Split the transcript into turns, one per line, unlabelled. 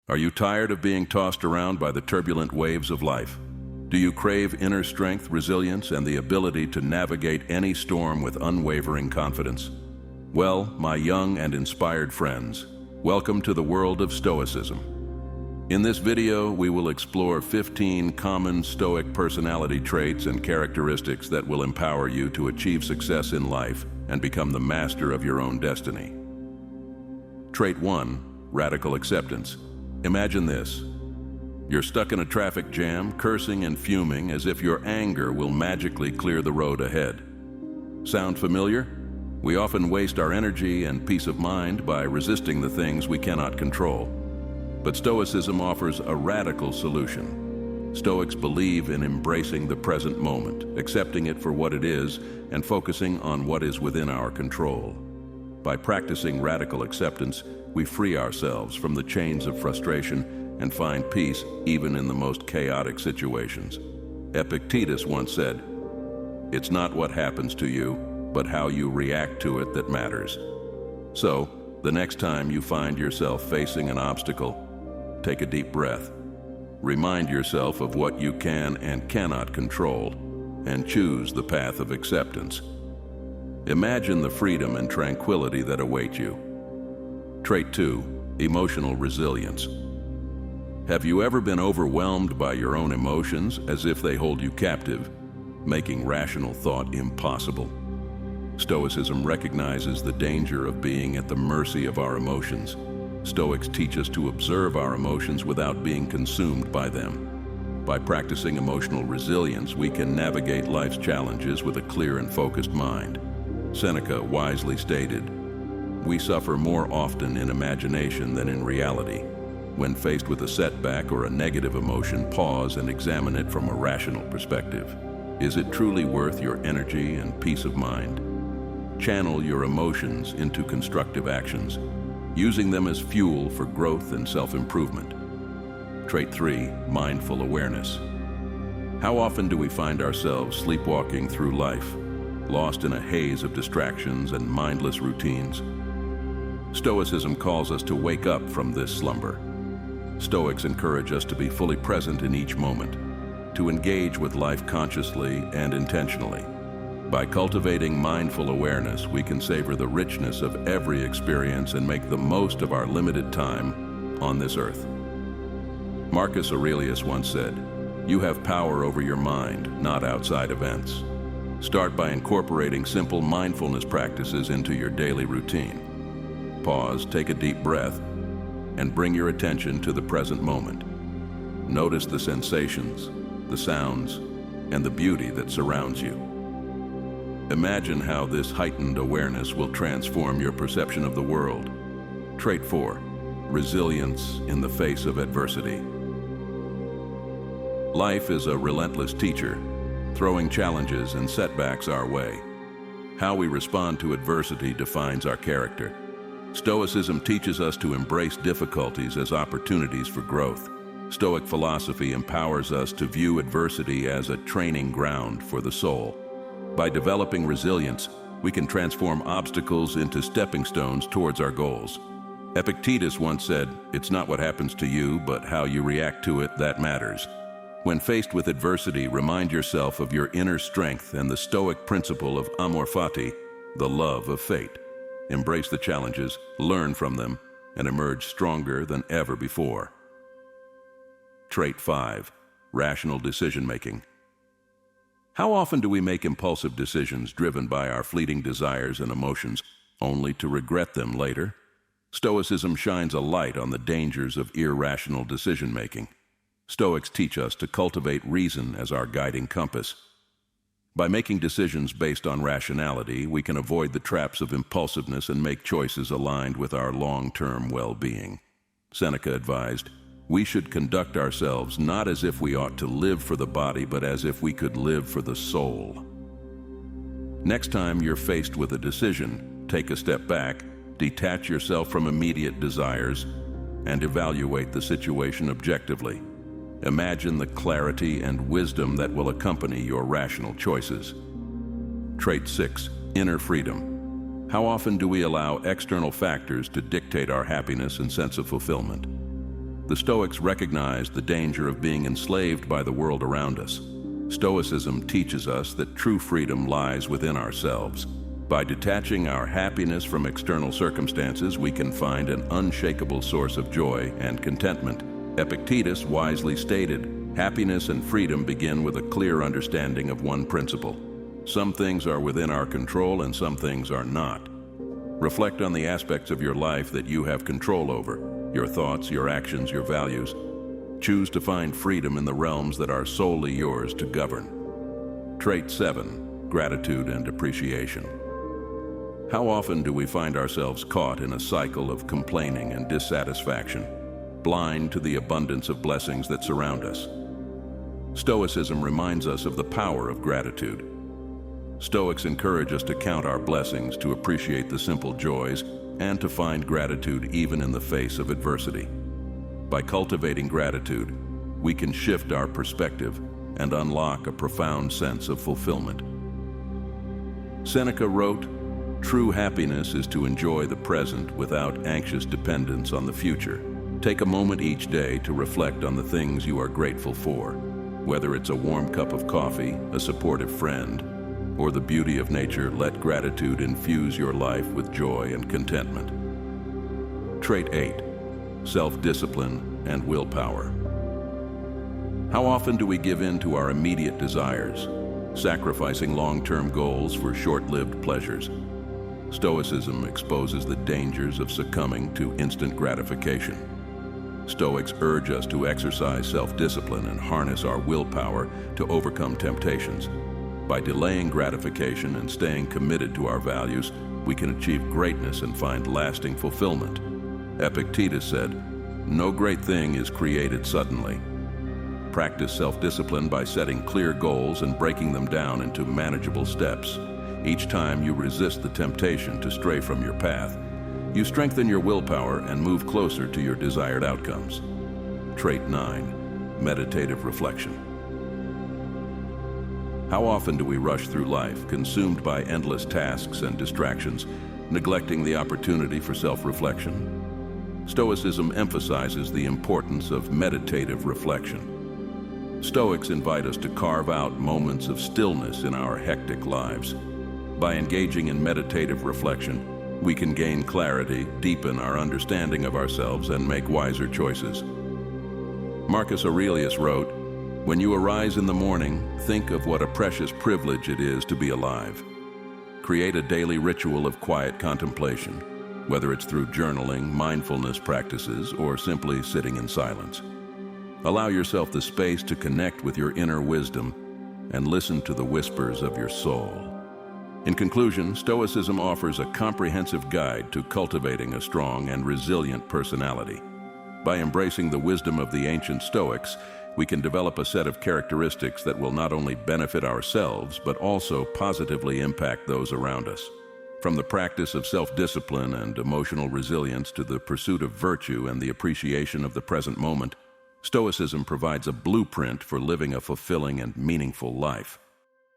Are you tired of being tossed around by the turbulent waves of life? Do you crave inner strength, resilience, and the ability to navigate any storm with unwavering confidence? Well, my young and inspired friends, welcome to the world of Stoicism. In this video, we will explore 15 common Stoic personality traits and characteristics that will empower you to achieve success in life and become the master of your own destiny. Trait 1, radical acceptance. Imagine this. You're stuck in a traffic jam, cursing and fuming as if your anger will magically clear the road ahead. Sound familiar? We often waste our energy and peace of mind by resisting the things we cannot control. But Stoicism offers a radical solution. Stoics believe in embracing the present moment, accepting it for what it is, and focusing on what is within our control. By practicing radical acceptance, we free ourselves from the chains of frustration and find peace even in the most chaotic situations. Epictetus once said, "It's not what happens to you, but how you react to it that matters." So, the next time you find yourself facing an obstacle, take a deep breath. Remind yourself of what you can and cannot control, and choose the path of acceptance. Imagine the freedom and tranquility that await you. Trait 2, emotional resilience. Have you ever been overwhelmed by your own emotions as if they hold you captive, making rational thought impossible? Stoicism recognizes the danger of being at the mercy of our emotions. Stoics teach us to observe our emotions without being consumed by them. By practicing emotional resilience, we can navigate life's challenges with a clear and focused mind. Seneca wisely stated, "We suffer more often in imagination than in reality." When faced with a setback or a negative emotion, pause and examine it from a rational perspective. Is it truly worth your energy and peace of mind? Channel your emotions into constructive actions, using them as fuel for growth and self-improvement. Trait 3, mindful awareness. How often do we find ourselves sleepwalking through life, lost in a haze of distractions and mindless routines? Stoicism calls us to wake up from this slumber. Stoics encourage us to be fully present in each moment, to engage with life consciously and intentionally. By cultivating mindful awareness, we can savor the richness of every experience and make the most of our limited time on this earth. Marcus Aurelius once said, "You have power over your mind, not outside events." Start by incorporating simple mindfulness practices into your daily routine. Pause, take a deep breath, and bring your attention to the present moment. Notice the sensations, the sounds, and the beauty that surrounds you. Imagine how this heightened awareness will transform your perception of the world. Trait 4, resilience in the face of adversity. Life is a relentless teacher, throwing challenges and setbacks our way. How we respond to adversity defines our character. Stoicism teaches us to embrace difficulties as opportunities for growth. Stoic philosophy empowers us to view adversity as a training ground for the soul. By developing resilience, we can transform obstacles into stepping stones towards our goals. Epictetus once said, "It's not what happens to you, but how you react to it that matters." When faced with adversity, remind yourself of your inner strength and the Stoic principle of amor fati, the love of fate. Embrace the challenges, learn from them, and emerge stronger than ever before. Trait 5, rational decision-making. How often do we make impulsive decisions driven by our fleeting desires and emotions, only to regret them later? Stoicism shines a light on the dangers of irrational decision-making. Stoics teach us to cultivate reason as our guiding compass. By making decisions based on rationality, we can avoid the traps of impulsiveness and make choices aligned with our long-term well-being. Seneca advised, "We should conduct ourselves not as if we ought to live for the body, but as if we could live for the soul." Next time you're faced with a decision, take a step back, detach yourself from immediate desires, and evaluate the situation objectively. Imagine the clarity and wisdom that will accompany your rational choices. Trait 6, inner freedom. How often do we allow external factors to dictate our happiness and sense of fulfillment? The Stoics recognized the danger of being enslaved by the world around us. Stoicism teaches us that true freedom lies within ourselves. By detaching our happiness from external circumstances, we can find an unshakable source of joy and contentment. Epictetus wisely stated, "Happiness and freedom begin with a clear understanding of one principle. Some things are within our control and some things are not." Reflect on the aspects of your life that you have control over, your thoughts, your actions, your values. Choose to find freedom in the realms that are solely yours to govern. Trait 7, gratitude and appreciation. How often do we find ourselves caught in a cycle of complaining and dissatisfaction, blind to the abundance of blessings that surround us? Stoicism reminds us of the power of gratitude. Stoics encourage us to count our blessings, to appreciate the simple joys, and to find gratitude even in the face of adversity. By cultivating gratitude, we can shift our perspective and unlock a profound sense of fulfillment. Seneca wrote, "True happiness is to enjoy the present without anxious dependence on the future." Take a moment each day to reflect on the things you are grateful for, whether it's a warm cup of coffee, a supportive friend, or the beauty of nature. Let gratitude infuse your life with joy and contentment. Trait 8, self-discipline and willpower. How often do we give in to our immediate desires, sacrificing long-term goals for short-lived pleasures? Stoicism exposes the dangers of succumbing to instant gratification. Stoics urge us to exercise self-discipline and harness our willpower to overcome temptations. By delaying gratification and staying committed to our values, we can achieve greatness and find lasting fulfillment. Epictetus said, "No great thing is created suddenly." Practice self-discipline by setting clear goals and breaking them down into manageable steps. Each time you resist the temptation to stray from your path, you strengthen your willpower and move closer to your desired outcomes. Trait 9, meditative reflection. How often do we rush through life, consumed by endless tasks and distractions, neglecting the opportunity for self-reflection? Stoicism emphasizes the importance of meditative reflection. Stoics invite us to carve out moments of stillness in our hectic lives. By engaging in meditative reflection, we can gain clarity, deepen our understanding of ourselves, and make wiser choices. Marcus Aurelius wrote, "When you arise in the morning, think of what a precious privilege it is to be alive." Create a daily ritual of quiet contemplation, whether it's through journaling, mindfulness practices, or simply sitting in silence. Allow yourself the space to connect with your inner wisdom and listen to the whispers of your soul. In conclusion, Stoicism offers a comprehensive guide to cultivating a strong and resilient personality. By embracing the wisdom of the ancient Stoics, we can develop a set of characteristics that will not only benefit ourselves, but also positively impact those around us. From the practice of self-discipline and emotional resilience to the pursuit of virtue and the appreciation of the present moment, Stoicism provides a blueprint for living a fulfilling and meaningful life.